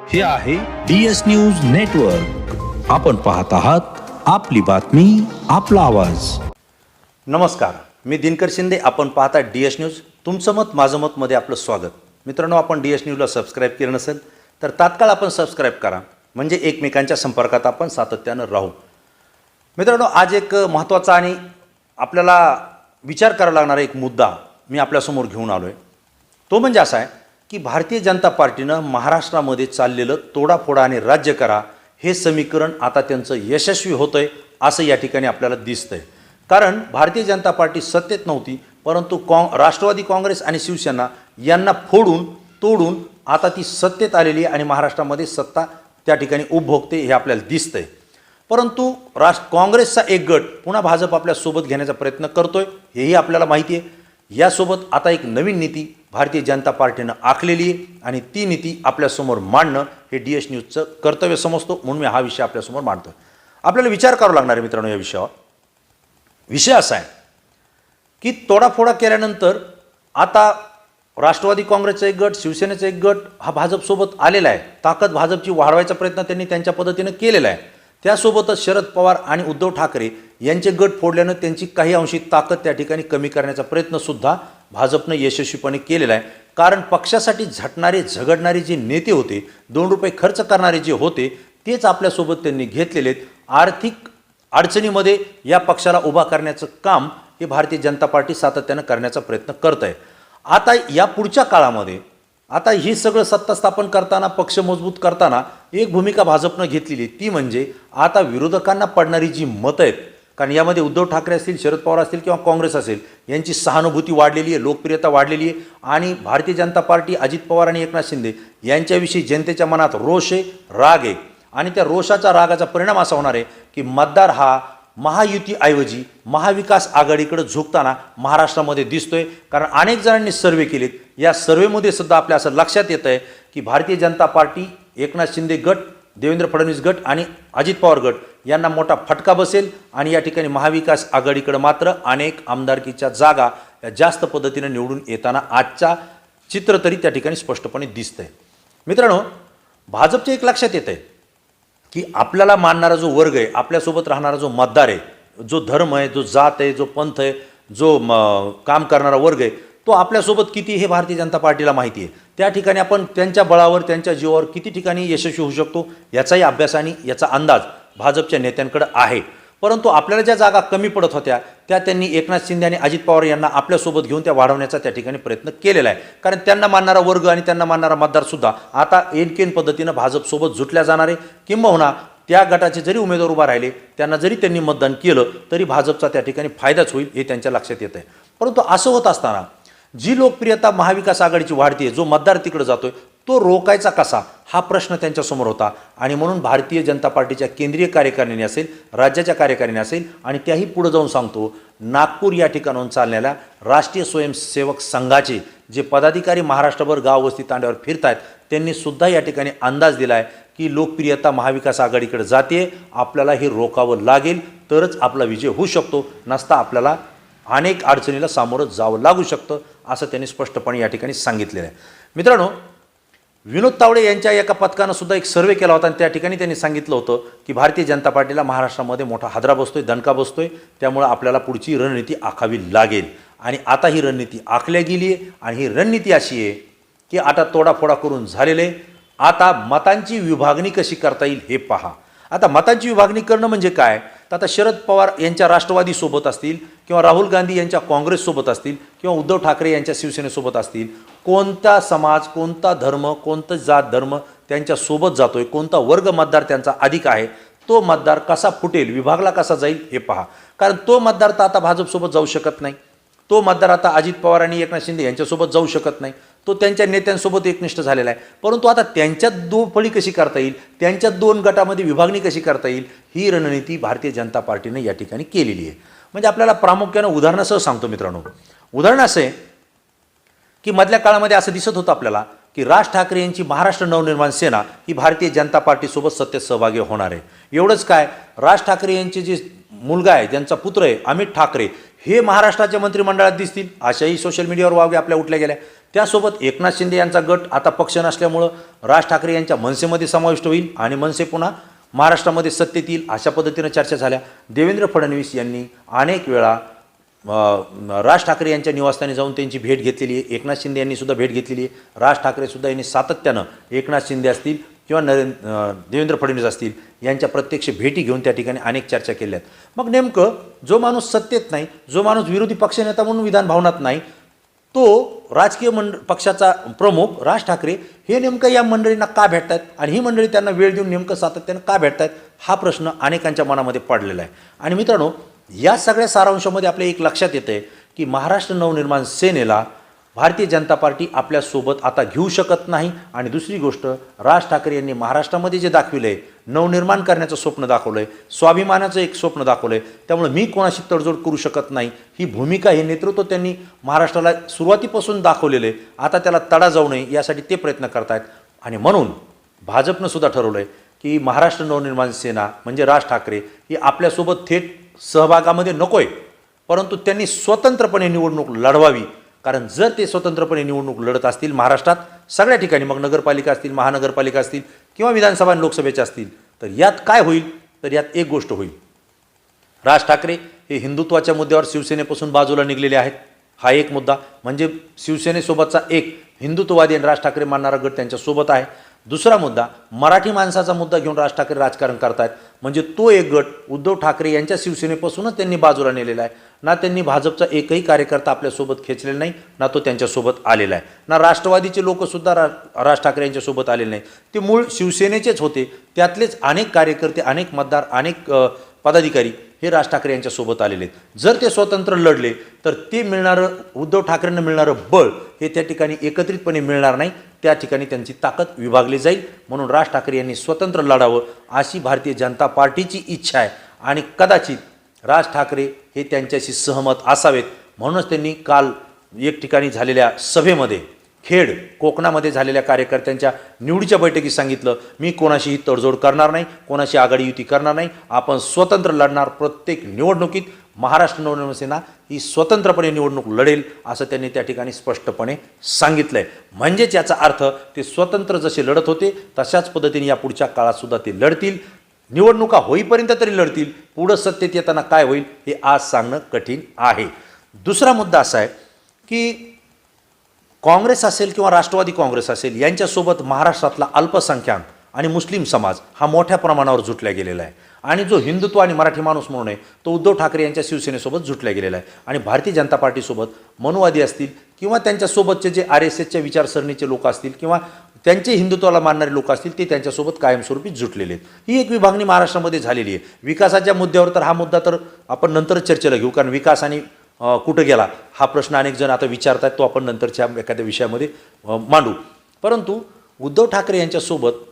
हे आहे DS news network. आपण पाहत आहात आपली बातमी आपला आवाज. नमस्कार, मी दिनकर शिंदे. आपण पाहता DS न्यूज. तुमचं मत माझं मत मध्ये आपलं स्वागत. मित्रांनो, आपण DS न्यूजला सबस्क्राईब केलं नसेल तर तात्काळ आपण सबस्क्राईब करा, म्हणजे एकमेकांच्या संपर्कात आपण सातत्यानं राहू. मित्रांनो, आज एक महत्त्वाचा आणि आपल्याला विचार करावा लागणारा एक मुद्दा मी आपल्यासमोर घेऊन आलो आहे. तो म्हणजे असा आहे की भारतीय जनता पार्टीनं महाराष्ट्रामध्ये चाललेलं तोडाफोडा आणि राज्य करा हे समीकरण आता त्यांचं यशस्वी होतं आहे असं या ठिकाणी आपल्याला दिसतंय. कारण भारतीय जनता पार्टी सत्तेत नव्हती, परंतु राष्ट्रवादी काँग्रेस आणि शिवसेना यांना फोडून तोडून आता ती सत्तेत आलेली आणि महाराष्ट्रामध्ये सत्ता त्या ठिकाणी उपभोगते हे आपल्याला दिसतंय. परंतु काँग्रेसचा एक गट पुन्हा भाजप आपल्यासोबत घेण्याचा प्रयत्न करतोय हेही आपल्याला माहिती आहे. यासोबत आता एक नवीन नीती भारतीय जनता पार्टीनं आखलेली आहे आणि ती नीती आपल्यासमोर मांडणं हे DS न्यूजचं कर्तव्य समजतो, म्हणून मी हा विषय आपल्यासमोर मांडतो. आपल्याला विचार करावा लागणार आहे मित्रांनो या विषयावर. विषय असा आहे की तोडाफोडा केल्यानंतर आता राष्ट्रवादी काँग्रेसचा एक गट, शिवसेनेचा एक गट हा भाजपसोबत आलेला आहे. ताकद भाजपची वाढवायचा प्रयत्न त्यांनी त्यांच्या पद्धतीनं केलेला आहे. त्यासोबतच शरद पवार आणि उद्धव ठाकरे यांचे गट फोडल्यानं त्यांची काही अंशी ताकद त्या ठिकाणी कमी करण्याचा प्रयत्नसुद्धा भाजपनं यशस्वीपणे केलेला आहे. कारण पक्षासाठी झटणारे झगडणारे जे नेते होते, 2 रुपये खर्च करणारे जे होते, तेच आपल्यासोबत त्यांनी घेतलेले आहेत. आर्थिक अडचणीमध्ये या पक्षाला उभा करण्याचं काम हे भारतीय जनता पार्टी सातत्यानं करण्याचा प्रयत्न करत आहे. आता या पुढच्या काळामध्ये आता ही सगळं सत्ता स्थापन करताना, पक्ष मजबूत करताना एक भूमिका भाजपनं घेतलेली, ती म्हणजे आता विरोधकांना पडणारी जी मतं आहेत, कारण यामध्ये उद्धव ठाकरे असतील, शरद पवार असतील किंवा काँग्रेस असेल, यांची सहानुभूती वाढलेली आहे, लोकप्रियता वाढलेली आहे आणि भारतीय जनता पार्टी, अजित पवार आणि एकनाथ शिंदे यांच्याविषयी जनतेच्या मनात रोष आहे, राग आहे. आणि त्या रोषाचा रागाचा परिणाम असा होणार आहे की मतदार हा महायुतीऐवजी महाविकास आघाडीकडे झुकताना महाराष्ट्रामध्ये दिसतोय. कारण अनेक जणांनी सर्वे केलेत. या सर्वेमध्ये सुद्धा आपल्या असं लक्षात येतं आहे की भारतीय जनता पार्टी, एकनाथ शिंदे गट, देवेंद्र फडणवीस गट आणि अजित पवार गट यांना मोठा फटका बसेल आणि या ठिकाणी महाविकास आघाडीकडे मात्र अनेक आमदारकीच्या जागा या जास्त पद्धतीने निवडून येताना आजचा चित्र तरी त्या ठिकाणी स्पष्टपणे दिसतंय. मित्रांनो, भाजपचे एक लक्षात येत आहे की आपल्याला मानणारा जो वर्ग आहे, आपल्यासोबत राहणारा जो मतदार आहे, जो धर्म आहे, जो जात आहे, जो पंथ आहे, जो काम करणारा वर्ग आहे, तो आपल्यासोबत किती हे भारतीय जनता पार्टीला माहिती आहे. त्या ठिकाणी आपण त्यांच्या बळावर, त्यांच्या जीवावर किती ठिकाणी यशस्वी होऊ शकतो याचाही अभ्यास आणि याचा अंदाज भाजपच्या नेत्यांकडे आहे. परंतु आपल्याला ज्या जागा कमी पडत होत्या त्या त्यांनी एकनाथ शिंदे आणि अजित पवार यांना आपल्यासोबत घेऊन त्या वाढवण्याचा त्या ठिकाणी प्रयत्न केलेला आहे. कारण त्यांना मानणारा वर्ग आणि त्यांना मानणारा मतदारसुद्धा आता एनकेन पद्धतीनं भाजपसोबत जुटल्या जाणार आहे. किंबहुना त्या गटाचे जरी उमेदवार उभा राहिले, त्यांना जरी त्यांनी मतदान केलं तरी भाजपचा त्या ठिकाणी फायदाच होईल हे त्यांच्या लक्षात येत आहे. परंतु असं होत असताना जी लोकप्रियता महाविकास आघाडीची वाढते, जो मतदार तिकडे जातोय, तो रोखायचा कसा हा प्रश्न त्यांच्यासमोर होता. आणि म्हणून भारतीय जनता पार्टीच्या केंद्रीय कार्यकारिणी असेल, राज्याच्या कार्यकारिणी असेल आणि त्याही पुढे जाऊन सांगतो, नागपूर या ठिकाणाहून चाललेल्या राष्ट्रीय स्वयंसेवक संघाचे जे पदाधिकारी महाराष्ट्रभर गाव वस्ती तांड्यावर फिरत आहेत, त्यांनी सुद्धा या ठिकाणी अंदाज दिला आहे की लोकप्रियता महाविकास आघाडीकडे जाते, आपल्याला हे रोखावं लागेल तरच आपला विजय होऊ शकतो, नसता आपल्याला अनेक अडचणीला सामोरं जावं लागू शकतं असं त्यांनी स्पष्टपणे या ठिकाणी सांगितलेलं आहे. मित्रांनो, विनोद तावडे यांच्या एका पथकानं सुद्धा एक सर्वे केला होता आणि त्या ठिकाणी त्यांनी सांगितलं होतं की भारतीय जनता पार्टीला महाराष्ट्रामध्ये मोठा हादरा बसतोय, दणका बसतोय, त्यामुळे आपल्याला पुढची रणनीती आखावी लागेल. आणि आता ही रणनीती आखल्या गेली आहे आणि ही रणनीती अशी आहे की आता तोडाफोडा करून झालेले, आता मतांची विभागणी कशी करता येईल हे पहा. आता मतांची विभागणी करणं म्हणजे काय, तर आता शरद पवार यांच्या राष्ट्रवादीसोबत असतील किंवा राहुल गांधी यांच्या काँग्रेससोबत असतील किंवा उद्धव ठाकरे यांच्या शिवसेनेसोबत असतील, कोणता समाज, कोणता धर्म, कोणतं जात धर्म त्यांच्यासोबत जातोय, कोणता वर्ग मतदार त्यांचा अधिक आहे, तो मतदार कसा फुटेल, विभागला कसा जाईल हे पहा. कारण तो मतदार तर आता भाजपसोबत जाऊ शकत नाही, तो मतदार आता अजित पवार आणि एकनाथ शिंदे यांच्यासोबत जाऊ शकत नाही, तो त्यांच्या नेत्यांसोबत एकनिष्ठ झालेला आहे. परंतु आता त्यांच्यात दुफळी कशी करता येईल, त्यांच्यात 2 गटामध्ये विभागणी कशी करता येईल, ही रणनीती भारतीय जनता पार्टीने या ठिकाणी केलेली आहे. म्हणजे आपल्याला प्रामुख्यानं उदाहरणासह सांगतो मित्रांनो. उदाहरण असं आहे की मधल्या काळामध्ये असं दिसत होतं आपल्याला की राज ठाकरे यांची महाराष्ट्र नवनिर्माण सेना ही भारतीय जनता पार्टीसोबत सत्तेत सहभागी होणार आहे. एवढंच काय, राज ठाकरे यांचे जे मुलगा आहे, ज्यांचा पुत्र आहे अमित ठाकरे, हे महाराष्ट्राच्या मंत्रिमंडळात दिसतील अशाही सोशल मीडियावर वावगे आपल्या उठल्या गेल्या. त्यासोबत एकनाथ शिंदे यांचा गट आता पक्ष नसल्यामुळं राज ठाकरे यांच्या मनसेमध्ये समाविष्ट होईल आणि मनसे पुन्हा महाराष्ट्रामध्ये सत्तेत येईल अशा पद्धतीनं चर्चा झाल्या. देवेंद्र फडणवीस यांनी अनेक वेळा राज ठाकरे यांच्या निवासस्थानी जाऊन त्यांची भेट घेतलेली आहे. एकनाथ शिंदे यांनी सुद्धा भेट घेतलेली आहे. राज ठाकरेसुद्धा यांनी सातत्यानं एकनाथ शिंदे असतील किंवा देवेंद्र फडणवीस असतील यांच्या प्रत्यक्ष भेटी घेऊन त्या ठिकाणी अनेक चर्चा केल्या आहेत. मग नेमकं जो माणूस सत्तेत नाही, जो माणूस विरोधी पक्षनेता म्हणून विधान भवनात नाही, तो राजकीय पक्षाचा प्रमुख राज ठाकरे हे नेमकं या मंडळींना का भेटतात आणि ही मंडळी त्यांना वेळ देऊन नेमकं सातत्यानं का भेटतात हा प्रश्न अनेकांच्या मनामध्ये पडलेला आहे. आणि मित्रांनो, या सगळ्या सारांशामध्ये आपल्या एक लक्षात येतं आहे की महाराष्ट्र नवनिर्माण सेनेला भारतीय जनता पार्टी आपल्यासोबत आता घेऊ शकत नाही. आणि दुसरी गोष्ट, राज ठाकरे यांनी महाराष्ट्रामध्ये जे दाखविलं आहे, नवनिर्माण करण्याचं स्वप्न दाखवलं आहे, स्वाभिमानाचं एक स्वप्न दाखवलं आहे, त्यामुळे मी कोणाशी तडजोड करू शकत नाही ही भूमिका, हे नेतृत्व त्यांनी महाराष्ट्राला सुरुवातीपासून दाखवलेलं आहे. आता त्याला तडा जाऊ नये यासाठी ते प्रयत्न करत आहेत. आणि म्हणून भाजपनं सुद्धा ठरवलं आहे की महाराष्ट्र नवनिर्माण सेना म्हणजे राज ठाकरे ही आपल्यासोबत थेट सहभागामध्ये नको आहे, परंतु त्यांनी स्वतंत्रपणे निवडणूक लढवावी. कारण जर ते स्वतंत्रपणे निवडणूक लढत असतील महाराष्ट्रात सगळ्या ठिकाणी, मग नगरपालिका असतील, महानगरपालिका असतील किंवा विधानसभा आणि लोकसभेच्या असतील, तर यात काय होईल, तर यात एक गोष्ट होईल, राज ठाकरे हे हिंदुत्वाच्या मुद्द्यावर शिवसेनेपासून बाजूला निघलेले आहेत. हा एक मुद्दा, म्हणजे शिवसेनेसोबतचा एक हिंदुत्ववादी आणि राज ठाकरे मानणारा गट त्यांच्यासोबत आहे. दुसरा मुद्दा, मराठी माणसाचा मुद्दा घेऊन राज ठाकरे राजकारण करतायत, म्हणजे तो एक गट उद्धव ठाकरे यांच्या शिवसेनेपासूनच त्यांनी बाजूला नेलेला आहे. ना त्यांनी भाजपचा एकही कार्यकर्ता आपल्यासोबत खेचलेला नाही, ना तो त्यांच्यासोबत आलेला आहे, ना राष्ट्रवादीचे लोकसुद्धा राज ठाकरे यांच्यासोबत आलेले नाही. ते मूळ शिवसेनेचेच होते, त्यातलेच अनेक कार्यकर्ते, अनेक मतदार, अनेक पदाधिकारी हे राज ठाकरे यांच्यासोबत आलेले आहेत. जर ते स्वतंत्र लढले तर ते मिळणारं, उद्धव ठाकरेंना मिळणारं बळ हे त्या ठिकाणी एकत्रितपणे मिळणार नाही, त्या ठिकाणी त्यांची ताकद विभागली जाईल. म्हणून राज ठाकरे यांनी स्वतंत्र लढावं अशी भारतीय जनता पार्टीची इच्छा आहे. आणि कदाचित राज ठाकरे हे त्यांच्याशी सहमत असावेत, म्हणूनच त्यांनी काल एक ठिकाणी झालेल्या सभेमध्ये, खेड कोकणामध्ये झालेल्या कार्यकर्त्यांच्या निवडीच्या बैठकीत सांगितलं, मी कोणाशीही तडजोड करणार नाही, कोणाशी आघाडी युती करणार नाही, आपण स्वतंत्र लढणार. प्रत्येक निवडणुकीत महाराष्ट्र नवनिर्माण सेना ही स्वतंत्रपणे निवडणूक लढेल असं त्यांनी त्या ठिकाणी स्पष्टपणे सांगितलं आहे. म्हणजेच याचा अर्थ ते स्वतंत्र जसे लढत होते तशाच पद्धतीने या पुढच्या काळात सुद्धा ते लढतील. निवडणुका होईपर्यंत तरी लढतील, पुढं सत्तेत येताना काय होईल हे आज सांगणं कठीण आहे. दुसरा मुद्दा असा आहे की काँग्रेस असेल किंवा राष्ट्रवादी काँग्रेस असेल यांच्यासोबत महाराष्ट्रातला अल्पसंख्याक आणि मुस्लिम समाज हा मोठ्या प्रमाणावर जुटला गेलेला आहे. आणि जो हिंदुत्व आणि मराठी माणूस म्हणून आहे तो उद्धव ठाकरे यांच्या शिवसेनेसोबत जुटला गेलेला आहे. आणि भारतीय जनता पार्टीसोबत मनुवादी असतील किंवा त्यांच्यासोबतचे जे RSSच्या विचारसरणीचे लोक असतील किंवा त्यांचे हिंदुत्वाला मानणारे लोक असतील ते त्यांच्यासोबत कायमस्वरूपी जुटलेले आहेत. ही एक विभागणी महाराष्ट्रामध्ये झालेली आहे. विकासाच्या मुद्द्यावर तर हा मुद्दा तर आपण नंतरच चर्चेला घेऊ, कारण विकास आणि कुठं गेला हा प्रश्न अनेक जण आता विचारतात, तो आपण नंतरच्या एखाद्या विषयामध्ये मांडू. परंतु उद्धव ठाकरे यांच्यासोबत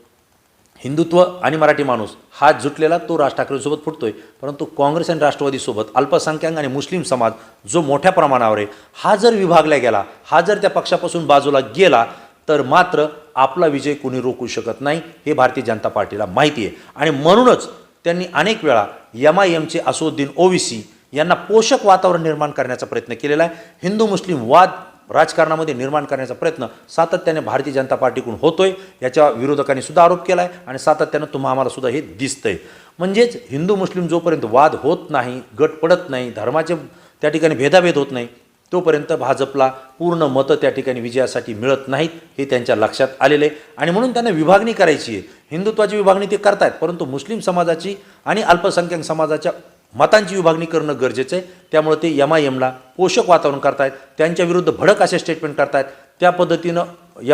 हिंदुत्व आणि मराठी माणूस हा जुटलेला तो राज ठाकरेंसोबत फुटतोय, परंतु काँग्रेस आणि राष्ट्रवादीसोबत अल्पसंख्याक आणि मुस्लिम समाज जो मोठ्या प्रमाणावर आहे हा जर विभागला गेला, हा जर त्या पक्षापासून बाजूला गेला तर मात्र आपला विजय कोणी रोखू शकत नाही, हे भारतीय जनता पार्टीला माहिती आहे. आणि म्हणूनच त्यांनी अनेक वेळा MIMचे असदुद्दीन ओवेसी यांना पोषक वातावरण निर्माण करण्याचा प्रयत्न केलेला आहे. हिंदू मुस्लिम वाद राजकारणामध्ये निर्माण करण्याचा प्रयत्न सातत्याने भारतीय जनता पार्टीकडून होतोय, याच्या विरोधकांनी सुद्धा आरोप केला आहे आणि सातत्यानं आम्हाला सुद्धा हे दिसतंय. म्हणजेच हिंदू मुस्लिम जोपर्यंत वाद होत नाही, गट पडत नाही, धर्माचे त्या ठिकाणी भेदाभेद होत नाही, तोपर्यंत भाजपला पूर्ण मतं त्या ठिकाणी विजयासाठी मिळत नाहीत, हे त्यांच्या लक्षात आलेलं आहे. आणि म्हणून त्यांना विभागणी करायची आहे. हिंदुत्वाची विभागणी ते करतायत, परंतु मुस्लिम समाजाची आणि अल्पसंख्याक समाजाच्या मतांची विभागणी करणं गरजेचं आहे. त्यामुळे ते MIMला पोषक वातावरण करतायत, त्यांच्या विरुद्ध भडक असे स्टेटमेंट करतायत. त्या पद्धतीनं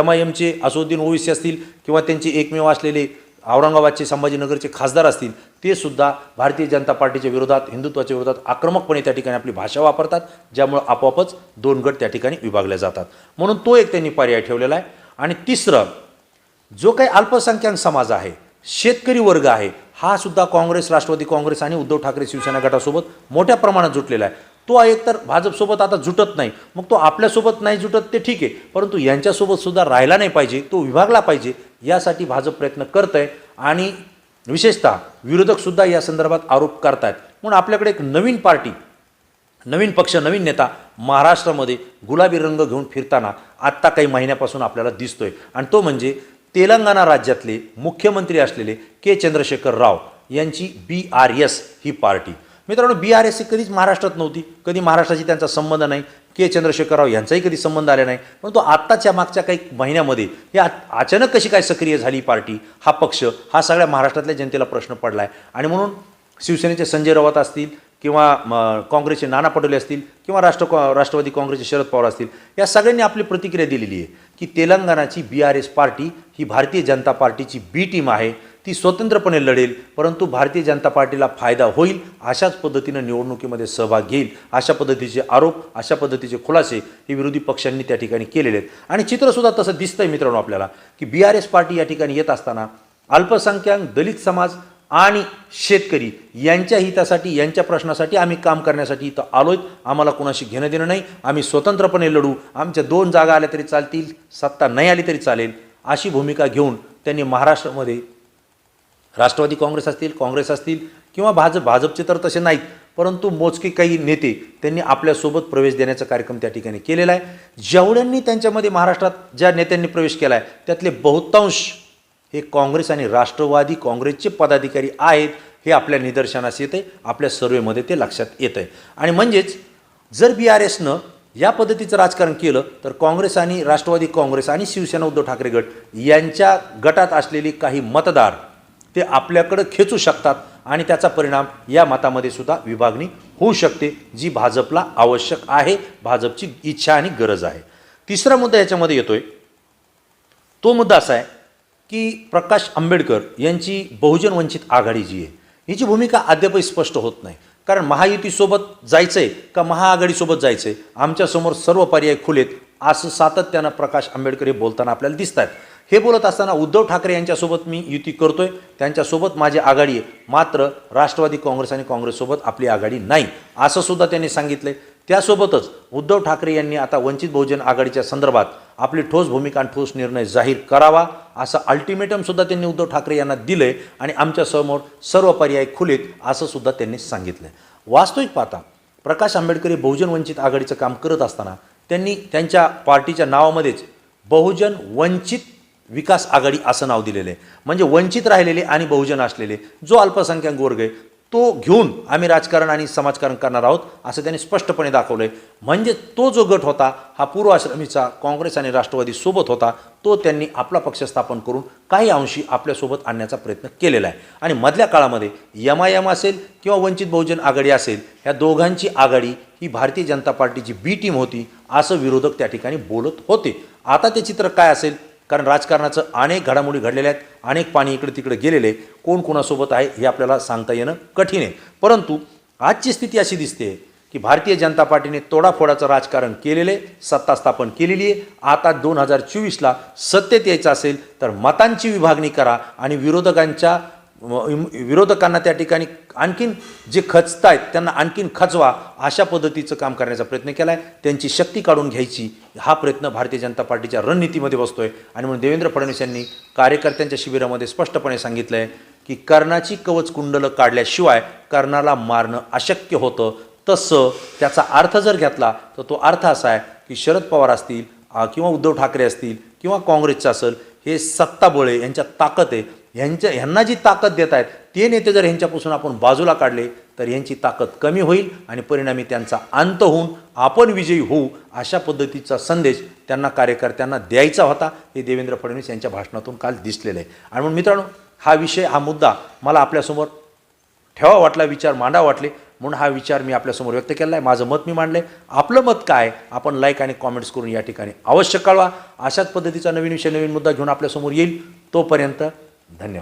MIMचे असदुद्दीन ओवेसी असतील किंवा त्यांचे एकमेव असलेले औरंगाबादचे संभाजीनगरचे खासदार असतील, ते सुद्धा भारतीय जनता पार्टीच्या विरोधात, हिंदुत्वाच्या विरोधात आक्रमकपणे त्या ठिकाणी आपली भाषा वापरतात, ज्यामुळे आपोआपच दोन गट त्या ठिकाणी विभागले जातात. म्हणून तो एक त्यांनी पर्याय ठेवलेला आहे. आणि तिसरं, जो काही अल्पसंख्याक समाज आहे, शेतकरी वर्ग आहे, हा सुद्धा काँग्रेस, राष्ट्रवादी काँग्रेस आणि उद्धव ठाकरे शिवसेना गटासोबत मोठ्या प्रमाणात जुटलेला आहे. तो एकतर भाजपसोबत आता जुटत नाही, मग तो आपल्यासोबत नाही जुटत ते ठीक आहे, परंतु यांच्यासोबत सुद्धा राहिला नाही पाहिजे, तो विभागला पाहिजे, यासाठी भाजप प्रयत्न करत आहे. आणि विशेषतः विरोधकसुद्धा या संदर्भात आरोप करत आहेत. म्हणून आपल्याकडे एक नवीन पार्टी नवीन पक्ष, नवीन नेता महाराष्ट्रामध्ये गुलाबी रंग घेऊन फिरताना आत्ता काही महिन्यापासून आपल्याला दिसतोय, आणि तो म्हणजे तेलंगणा राज्यातले मुख्यमंत्री असलेले के चंद्रशेखर राव यांची BRS ही पार्टी. मित्रांनो, BRS ही कधीच महाराष्ट्रात नव्हती, कधी महाराष्ट्राशी त्यांचा संबंध नाही, के चंद्रशेखर राव यांचाही कधी संबंध आला नाही. परंतु आत्ताच्या मागच्या काही महिन्यामध्ये हे अचानक कशी काय सक्रिय झाली पार्टी, हा पक्ष, हा सगळ्या महाराष्ट्रातल्या जनतेला प्रश्न पडला आहे. आणि म्हणून शिवसेनेचे संजय राऊत असतील किंवा काँग्रेसचे नाना पटोले असतील किंवा राष्ट्रवादी काँग्रेसचे शरद पवार असतील, या सगळ्यांनी आपली प्रतिक्रिया दिलेली आहे की तेलंगणाची BRS पार्टी ही भारतीय जनता पार्टीची बी टीम आहे, ती स्वतंत्रपणे लढेल, परंतु भारतीय जनता पार्टीला फायदा होईल अशाच पद्धतीनं निवडणुकीमध्ये सहभाग घेईल, अशा पद्धतीचे आरोप, अशा पद्धतीचे खुलासे हे विरोधी पक्षांनी त्या ठिकाणी केलेले आहेत. आणि चित्रसुद्धा तसं दिसतंय मित्रांनो आपल्याला की BRS पार्टी या ठिकाणी येत असताना अल्पसंख्याक, दलित समाज आणि शेतकरी यांच्या हितासाठी, यांच्या प्रश्नासाठी आम्ही काम करण्यासाठी इथं आलोय, आम्हाला कोणाशी घेणं देणं नाही, आम्ही स्वतंत्रपणे लढू, आमच्या 2 जागा आल्या तरी चालतील, सत्ता नाही आली तरी चालेल, अशी भूमिका घेऊन त्यांनी महाराष्ट्रामध्ये राष्ट्रवादी काँग्रेस असतील, काँग्रेस असतील किंवा भाजपचे तर तसे नाहीत, परंतु मोजके काही नेते त्यांनी आपल्यासोबत प्रवेश देण्याचा कार्यक्रम त्या ठिकाणी केलेला आहे. जेवढ्यांनी त्यांच्यामध्ये महाराष्ट्रात ज्या नेत्यांनी प्रवेश केला आहे त्यातले बहुतांश हे काँग्रेस आणि राष्ट्रवादी काँग्रेसचे पदाधिकारी आहेत, हे आपल्या निदर्शनास येते, आपल्या सर्वेमध्ये ते लक्षात येतं आहे. आणि म्हणजेच जर BRSनं या पद्धतीचं राजकारण केलं तर काँग्रेस आणि राष्ट्रवादी काँग्रेस आणि शिवसेना उद्धव ठाकरे गट यांच्या गटात असलेली काही मतदार ते आपल्याकडे खेचू शकतात आणि त्याचा परिणाम या मतामध्ये सुद्धा विभागणी होऊ शकते, जी भाजपला आवश्यक आहे, भाजपची इच्छा आणि गरज आहे. तिसरा मुद्दा याच्यामध्ये येतोय, तो मुद्दा असा आहे की प्रकाश आंबेडकर यांची बहुजन वंचित आघाडी जी आहे हिची भूमिका अद्यापही स्पष्ट होत नाही. कारण महायुतीसोबत जायचं आहे का महाआघाडीसोबत जायचं आहे, आमच्यासमोर सर्व पर्याय खुलेत, असं सातत्यानं प्रकाश आंबेडकर हे बोलताना आपल्याला दिसत आहेत. हे बोलत असताना उद्धव ठाकरे यांच्यासोबत मी युती करतोय, त्यांच्यासोबत माझी आघाडी आहे, मात्र राष्ट्रवादी काँग्रेस आणि काँग्रेससोबत आपली आघाडी नाही, असं सुद्धा त्यांनी सांगितलं. त्यासोबतच उद्धव ठाकरे यांनी आता वंचित बहुजन आघाडीच्या संदर्भात आपली ठोस भूमिका आणि ठोस निर्णय जाहीर करावा, असं अल्टिमेटम सुद्धा त्यांनी उद्धव ठाकरे यांना दिलंय आणि आमच्यासमोर सर्व पर्याय खुलेत, असं सुद्धा त्यांनी सांगितलं. वास्तविक पाहता प्रकाश आंबेडकर हे बहुजन वंचित आघाडीचं काम करत असताना त्यांनी त्यांच्या पार्टीच्या नावामध्येच बहुजन वंचित विकास आघाडी असं नाव दिलेलं आहे. म्हणजे वंचित राहिलेले आणि बहुजन असलेले जो अल्पसंख्याक वर्ग आहे तो घेऊन आम्ही राजकारण आणि समाजकारण करणार आहोत, असं त्यांनी स्पष्टपणे दाखवलं आहे. म्हणजे तो जो गट होता हा पूर्वाश्रमीचा काँग्रेस आणि राष्ट्रवादी सोबत होता, तो त्यांनी आपला पक्ष स्थापन करून काही अंशी आपल्यासोबत आणण्याचा प्रयत्न केलेला आहे. आणि मधल्या काळामध्ये MIM असेल किंवा वंचित बहुजन आघाडी असेल, ह्या दोघांची आघाडी ही भारतीय जनता पार्टीची बी टीम होती, असं विरोधक त्या ठिकाणी बोलत होते. आता ते चित्र काय असेल, कारण राजकारणाचं अनेक घडामोडी घडलेल्या आहेत, अनेक पाणी इकडे तिकडे गेलेले, कोण कोणासोबत आहे हे आपल्याला सांगता येणं कठीण आहे. परंतु आजची स्थिती अशी दिसते की भारतीय जनता पार्टीने तोडाफोडाचं राजकारण केलेलं आहे, सत्ता स्थापन केलेली आहे. आता 2024ला सत्तेत यायचं असेल तर मतांची विभागणी करा आणि विरोधकांना त्या ठिकाणी आणखीन जे खचतायत त्यांना आणखीन खचवा, अशा पद्धतीचं काम करण्याचा प्रयत्न केला आहे. त्यांची शक्ती काढून घ्यायची हा प्रयत्न भारतीय जनता पार्टीच्या रणनीतीमध्ये बसतोय. आणि म्हणून देवेंद्र फडणवीस यांनी कार्यकर्त्यांच्या शिबिरामध्ये स्पष्टपणे सांगितलं आहे की कर्णाची कवच कुंडलं काढल्याशिवाय कर्णाला मारणं अशक्य होतं. तसं त्याचा अर्थ जर घेतला तर तो अर्थ असा आहे की शरद पवार असतील किंवा उद्धव ठाकरे असतील किंवा काँग्रेसचं असेल, हे सत्ताबळे यांच्या ताकद आहे, ह्यांना जी ताकद देत आहेत ते नेते जर ह्यांच्यापासून आपण बाजूला काढले तर यांची ताकद कमी होईल आणि परिणामी त्यांचा अंत होऊन आपण विजयी होऊ, अशा पद्धतीचा संदेश त्यांना कार्यकर्त्यांना द्यायचा होता. हे देवेंद्र फडणवीस यांच्या भाषणातून काल दिसलेलं आहे. आणि म्हणून मित्रांनो, हा विषय, हा मुद्दा मला आपल्यासमोर ठेवा वाटला, विचार मांडा वाटले, म्हणून हा विचार मी आपल्यासमोर व्यक्त केला आहे. माझं मत मी मांडलं आहे. आपलं मत काय आपण लाईक आणि कॉमेंट्स करून या ठिकाणी अवश्य कळवा. अशाच पद्धतीचा नवीन विषय, नवीन मुद्दा घेऊन आपल्यासमोर येईल. तोपर्यंत धन्यवाद.